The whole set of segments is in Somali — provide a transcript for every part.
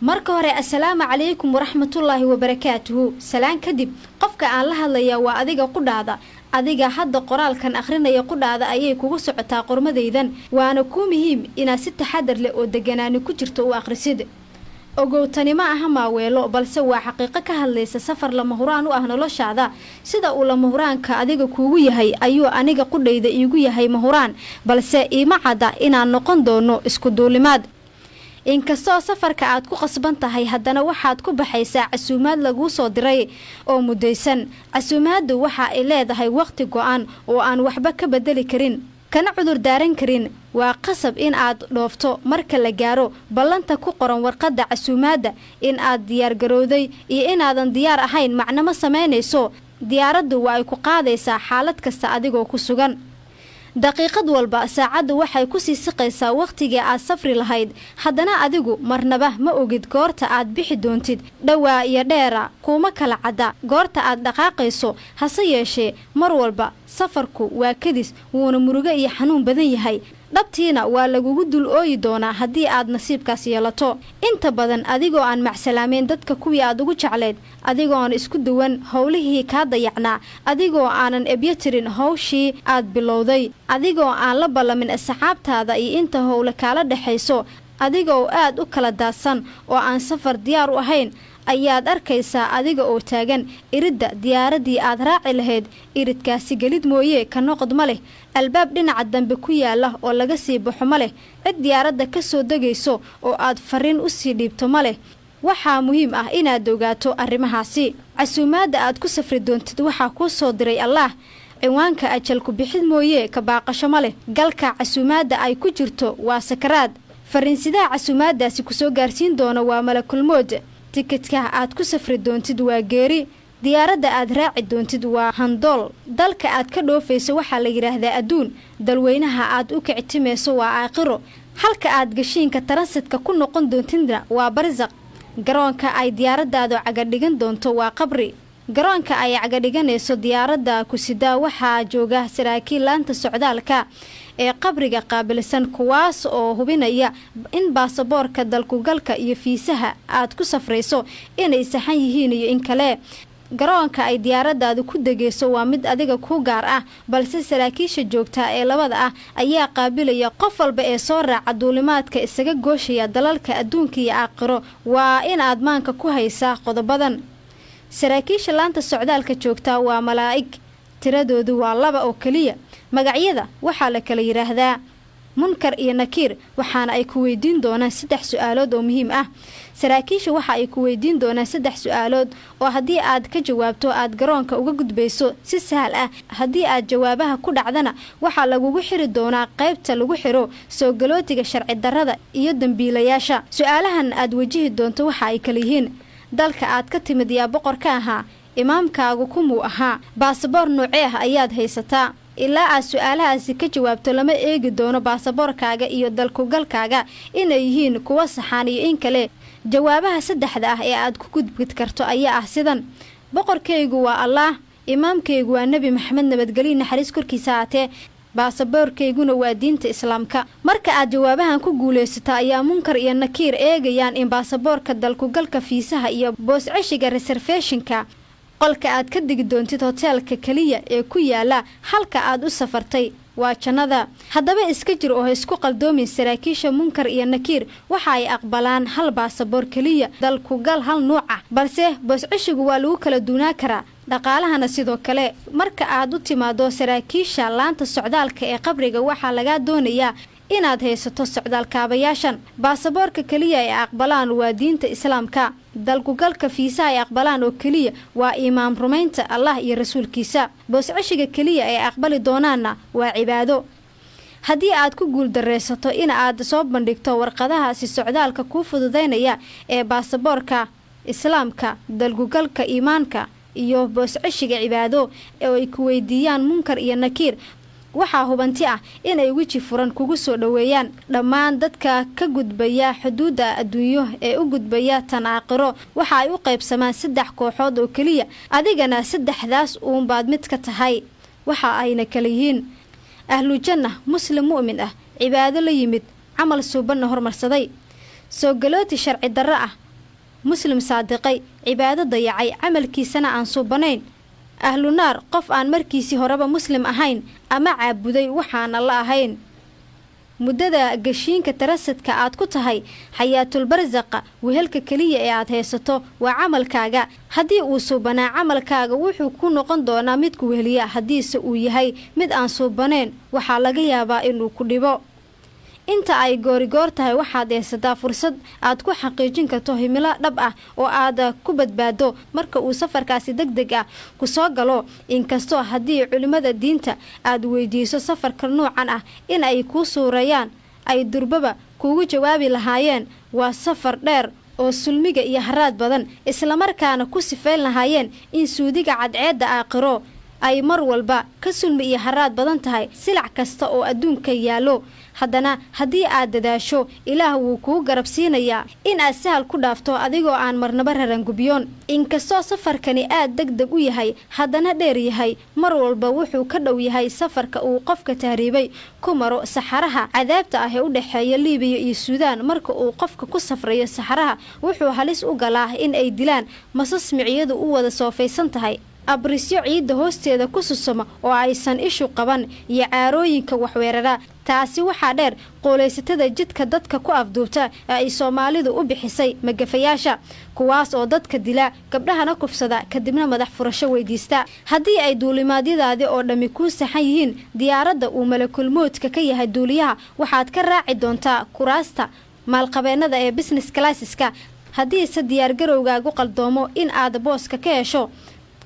marka hore assalaamu calaykum waraxmatullaahi wabarakaatuhu. salaan kadib qofka aan la hadlaya waa adiga qudhaada. adiga hadda qoraalkan akhrinaya qudhaada ayay kugu socotaa qormadaydan, waana ku muhiim inaad si taxadar leh oo deganaani ku jirto u akhrisid. ogow tani ma aha maaweelo, balse waa xaqiiqo ka hadlaysa safar lama huraan u ah noloshaada. sida uu lama huraanka adiga kuugu yahay ayuu aniga qudhayda iigu yahay mahuraan, balse iima cadda inaan noqon doono isku duulimaad. inkastoo safarka aad ku qasban tahay, haddana waxaad ku baxaysaa casuumaad laguu soo diray oo mudaysan. casuumaaddu waxa ay leedahay waqti go'an oo aan waxba ka bedeli karin, kana cudur daaran karin. waa qasab in aad dhoofto marka la gaaro ballanta ku qoran warqadda casuumaadda. in aad diyaar garowday iyo inaadan diyaar ahayn macno ma samaynayso. diyaaraddu waa ay ku qaadaysaa xaalad kasta adigoo ku sugan. daqiiqad walba saacaddu waxay ku sii siqaysaa waqtigii aad safri lahayd, haddana adigu marnaba ma ogid goorta aad bixi doontid. dhowaa iyo dheera kuuma kala cadda goorta aad dhaqaaqayso, hase yeeshee mar walba safarku waa kadis, wuuna murugo iyo xanuun badan yahay. dhabtiina waa lagugu dul ooyi doonaa haddii aad nasiibkaas yeelato. inta badan adigoo aan macsalaameyn dadka kuwii aad ugu jecleyd, adigoo aan isku duwan howlihii kaa dayacnaa, adigoo aanan ebyo tirin hawshii aad bilowday, adigoo aan la ballamin asxaabtaada iyo inta howle kaala dhexayso, adigoo aad u kala daadsan oo aan safar diyaar u ahayn, ayaad arkaysaa adiga oo taagan iridda diyaaraddii aad raaci lahayd. iridkaasi gelid mooye ka noqod ma leh, albaab dhinaca dambe ku yaala oo laga sii baxo ma leh, cid diyaaradda ka soo degayso oo aad fariin u sii dhiibto ma leh. waxaa muhiim ah inaad ogaato arrimahaasi. casuumaadda aad ku safri doontid waxaa kuu soo diray allaah. ciwaanka ajal ku bixid mooye ka baaqasho ma leh. galka casuumaadda ay ku jirto waa sakaraad. fariinsidaha casuumaaddaasi kusoo gaarsiin doona waa malakulmood. tikidka aad ku safri doontid waa geeri. diyaaradda aad raaci doontid waa handool. dalka aad ka dhoofayso waxaa la yidhaahdaa adduun. dalweynaha aad u kicitimayso waa aakhiro. halka aad gashiinka taransitka ku noqon doontidna waa barsaq. garoonka ay diyaaraddaadu cagadhigan doonto waa qabri. garoonka ay cagadhiganayso diyaaradda ku sidaa waxaa jooga saraakiil laanta socdaalka ee qabriga qaabilsan, kuwaas oo hubinaya in baasaboorka dalkugalka iyo fiisaha aad ku safrayso inay saxan yihiin iyo in kale. garoonka ay diyaaraddaadu ku degayso waa mid adiga ku gaar ah, balse saraakiisha joogta ee labada ah ayaa qaabilaya qof walba ee soo raaca duulimaadka isaga gooshaya dalalka adduunka iyo aakhiro. waa in aad maanka ku haysaa qodobadan. saraakiisha laanta socdaalka joogta waa malaa'ig, tiradoodu waa 2 oo keliya. magacyada waxaa la kala yidhaahdaa munkar iyo nakiir, waxaana ay ku weydiin doonaan 3 su'aalood oo muhiim ah. saraakiisha waxa ay ku weydiin doonaan 3 su'aalood oo haddii aad ka jawaabto aad garoonka uga gudbayso si sahal ah. haddii aad jawaabaha ku dhacdana waxaa lagugu xiri doonaa qaybta lagu xiro soo galootiga sharci darrada iyo dambiilayaasha. su'aalahan aad wajihi doonto waxa ay kala yihiin: dalka aad ka timid yaa boqor ka ahaa? imaamkaagu kumuu ahaa? baasaboor noocee ah ayaad haysataa? ilaa aad su'aalahaasi ka jawaabto lama eegi doono baasaboorkaaga iyo dalkugalkaaga inay yihiin kuwa saxaan iyo in kale. jawaabaha 3 ah ee aad ku gudbid karto ayaa ah sidan: boqorkaygu waa allaah, imaamkaygu waa nebi maxamed nabadgelyo naxariis korkiisa haatee, baasaboorkayguna waa diinta islaamka. marka aad jawaabahan ku guulaysato ayaa munkar iyo nakiir eegayaan in baasaboorka dalkugalka, fiisaha iyo boos ceshiga reservationka qolka aad ka digi doontid hoteelka kaliya ee ku yaala halka aad u safartay waa jannada. haddaba iska jir oo isku qaldoomin. saraakiisha munkar iyo nakiir waxa ay aqbalaan hal baasaboor kaliya, dalkugal hal nuuc ah, balse boos ceshigu waa lagu kala duunaa karaa. dhaqaalahana sidoo kale. marka aad u timaado saraakiisha laanta socdaalka ee qabriga waxaa lagaa doonayaa inaad haysato socdaal kaabayaashan. baasaboorka kaliya ay aqbalaan waa diinta islaamka. dalkugalka fiisaha ay aqbalaan oo kaliya waa iimaan rumaynta allah iyo rasuulkiisa. boos ceshiga kaliya ay aqbali doonaanna waa cibaado. haddii aad ku guuldareysato in aad soo bandhigto warqadahaasi socdaalka kuu fududaynaya ee baasaboorka islaamka, dalkugalka iimaanka iyo boos ceshiga cibaado ee ay ku weydiiyaan munkar iyo nakiir, waxaa hubanti ah inay weji furan kugu soo dhaweeyaan. dhammaan dadka ka gudbaya xuduudda adduunyo ee u gudbaya tan aakhiro waxa ay u qaybsamaan 3 kooxood oo kaliya. adigana 3daas uunbaad mid ka tahay. waxa ayna kala yihiin: ahlu janna, muslim mu'min ah, cibaado la yimid, camal suubanna hormarsaday. soo galooti sharci darro ah, muslim saadiqay cibaado dayacay camalkiisana aan suubanayn ahlu naar qof aan markiisii horeba muslim ahayn ama caabuday waxaana la ahayn muddada gashiinka tarasadka aad ku tahay xayaatul barzaqa wehelka kaliya ee aad haysato waa camalkaaga haddii uu suubanaa camalkaaga wuxuu ku noqon doonaa mid ku weheliya haddiise uu yahay mid aan suubanayn waxaa laga yaabaa inuu ku dhibo inta ay goorigoor tahay waxaad haysataa fursad aad ku xaqiijin karto himilo dhab ah oo aad ku badbaado marka uu safarkaasi degdeg ah ku soo galo inkastoo haddii culimada diinta aad weydiiso safarka noocan ah in ay kuu suurayaan ay durbaba kuugu jawaabi lahaayeen waa safar dheer oo sulmiga iyo haraad badan islamarkaana ku sifayn lahaayeen in suudiga cadceedda aakhiro ay mar walba ka sulmi iyo haraad badan tahay silac kasta oo adduunka yaallo haddana haddii aad dadaasho ilaah wuu kuu garab siinayaa in aad sahal ku dhaafto adigoo aan marnaba rarangubiyoon inkastoo safarkani aad degdeg u yahay haddana dheer yahay mar walba wuxuu ka dhow yahay safarka uu qofka tahriibay ku maro saxaraha cadaabta ah ee u dhexeeya liibiya iyo suudaan marka uu qofka ku safrayo saxaraha wuxuu halis u galaa in ay dilaan masas miciyadu u wada soofaysan tahay abrisyo ciidda hoosteeda ku susuma oo aysan ishu qaban iyo caarooyinka waxweerara taasi waxaa dheer qooleysatada jidka dadka ku afduubta ee ay Soomaalidu u bixisay magafayaasha kuwaas oo dadka dila gabdhahana kufsada kadibna madax furasho weydiista haddii ay duulimaadyadaadi oo dhami ku saxan yihiin diyaaradda uu malakul moodka ka yahay duuliyaha waxaad ka raaci doontaa kuraasta maalqabeennada ee business classeska haddii se diyaargarowgaagu qaldoomo in aad booska ka hesho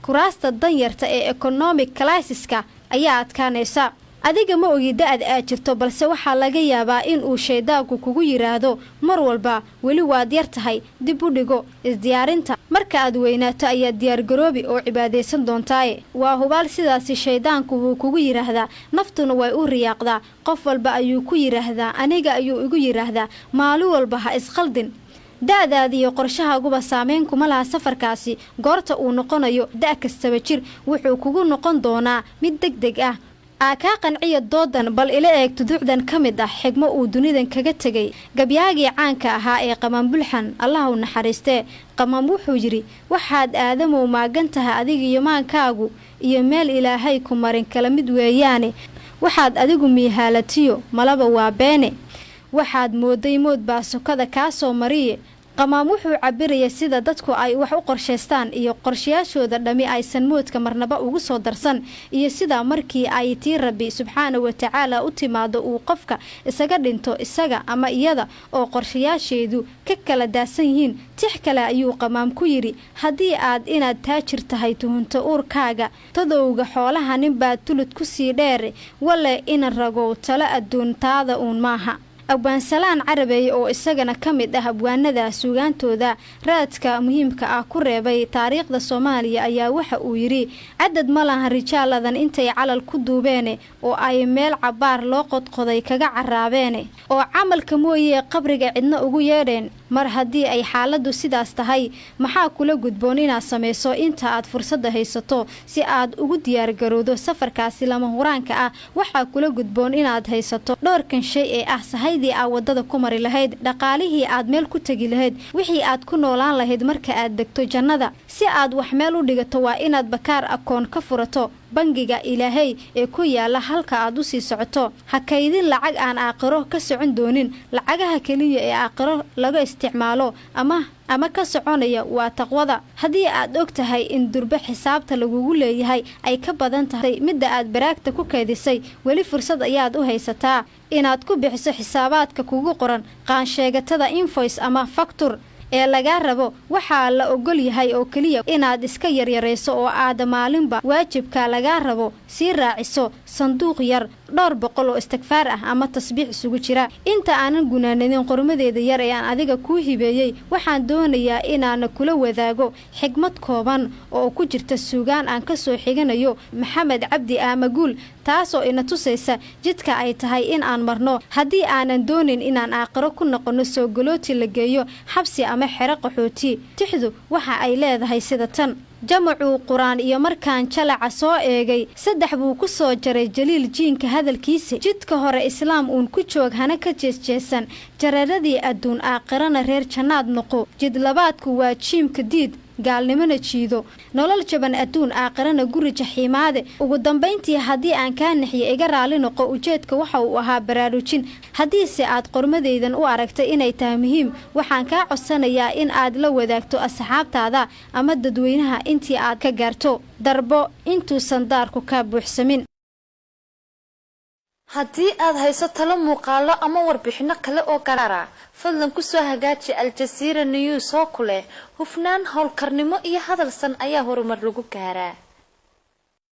kuraasta danyarta ee economic classeska ayaa adkaanaysa adiga ma ogi da-ad aad jirto balse waxaa laga yaabaa in uu shaydaanku kugu yiraahdo mar walba weli waad yar tahay dib u dhigo isdiyaarinta marka aad weynaato ayaa diyaargaroobi oo cibaadaysan doontaaye waa hubaal sidaasi shaydaanku wuu kugu yiraahdaa naftuna way u riyaaqdaa qof walba ayuu ku yiraahdaa aniga ayuu igu yiraahdaa maalin walba ha isqaldin da-daada iyo qorshahaaguba saameyn kuma laha safarkaasi goorta uu noqonayo da' kastaba jir wuxuu kugu noqon doonaa mid degdeg ah kaa qanciya doodan bal ila eeg tuduucdan ka mid ah xigmo uu dunidan kaga tegay gabyaagii caanka ahaa ee qamaam bulxan allah u naxariistee qamaam wuxuu yidhi waxaad aadamow maagan tahay adiga iyo maankaagu iyo meel ilaahay ku marin kala mid weeyaane waxaad adigu miihaalatiyo malaba waa beene waxaad mooday mood baa sokada kaa soo mariye qamaam wuxuu cabiraya sida dadku ay wax u qorshaystaan iyo qorshayaashooda dhami aysan moodka marnaba ugu soo darsan iyo sida markii ay tii rabbi subxaana wa tacaala u timaado uu qofka isaga dhinto isaga ama iyada oo qorshayaasheedu ka kala daasan yihiin tix kale ayuu qamaam ku yidhi haddii aad inaad taajir tahay tuhunto uurkaaga tadowga xoolaha ninbaad tulud ku sii dheere wale ina ragow talo adduuntaada uun maaha abwaansalaan carabeeye oo isagana ka mid ah abwaanada suugaantooda raadka muhiimka ah ku reebay taariikhda Soomaaliya ayaa waxa uu yiri cadad ma lahan rijaaladan intay calal ku duubeene oo ay meel cabaar loo qodqoday kaga caraabeene oo camalka mooyee qabriga cidna ugu yeedheen mar haddii ay xaaladu sidaas tahay maxaa kula gudboon inaad samayso inta aad fursadda haysato si aad ugu diyaargarowdo safarkaasi lama huraanka ah waxaa kula gudboon inaad haysato dhowrkan shay ee ah sahaydii aad wadada ku mari lahayd dhaqaalihii aad meel ku tegi lahayd wixii aad ku noolaan lahayd marka aad degto jannada si aad wax meel u dhigato waa inaad bakaar akoon ka furato bangiga ilaahay ee ku yaala halka aad u sii socoto ha kaydin lacag aan aakhiro ka socon doonin lacagaha kaliya ee aakhiro laga isticmaalo ama ka soconaya waa taqwada haddii aad og tahay in durbe xisaabta lagugu leeyahay ay ka badan tahay midda aad baraagta ku kaydisay weli fursad ayaad u haysataa inaad ku bixiso xisaabaadka kugu qoran qaansheegatada invoice ama factor ee laga rabo waxaa la ogol yahay oo kaliya inaad iska yaryareyso oo aad maalinba waajibka laga rabo si raaciso sanduuq yar 200 oo istikfaar ah ama tasbiix isugu jira inta aanan gunaanadin qormadeeda yar ee aan adiga ku hibeeyay waxaan doonayaa inaan kula wadaago xigmad kooban oo ku jirta suugaan aan ka soo xiganayo Maxamed Cabdi Aamaguul taasoo ina tusaysa jidka ay tahay in aan marno haddii aanan doonin inaan aakhiro ku noqono soo galooti la geeyo xabsi ama xero qaxooti tixdu waxa ay leedahay sida tan jamacuu quraan iyo markaan jalaca soo eegay saddex buu ku soo jaray jaliil jiinka hadalkiisa jidka hore islaam uun ku joog hana ka jeesjeesan jareeradii adduun aakhirana reer jannaad noqo jid labaadku waa jiimka diid gaalnimona jiido nolol jaban adduun aakhirana guri jaxiimaade ugu dambayntii haddii aan kaa naxiyo iga raali noqo ujeedka waxa uu ahaa baraarujin haddiise aad qormadaydan u aragtay inay tahay muhiim waxaan kaa codsanayaa in aad la wadaagto asxaabtaada ama dadweynaha intii aad ka gaarto darbo intuusan daarku kaa buuxsamin haddii aad hayso talo muuqaalo ama warbixino kale oo gaara fadlan ku soo hagaaji Al Jazeera News oo kule hufnaan howlkarnimo iyo hadalsan ayaa horumar lagu gaaraa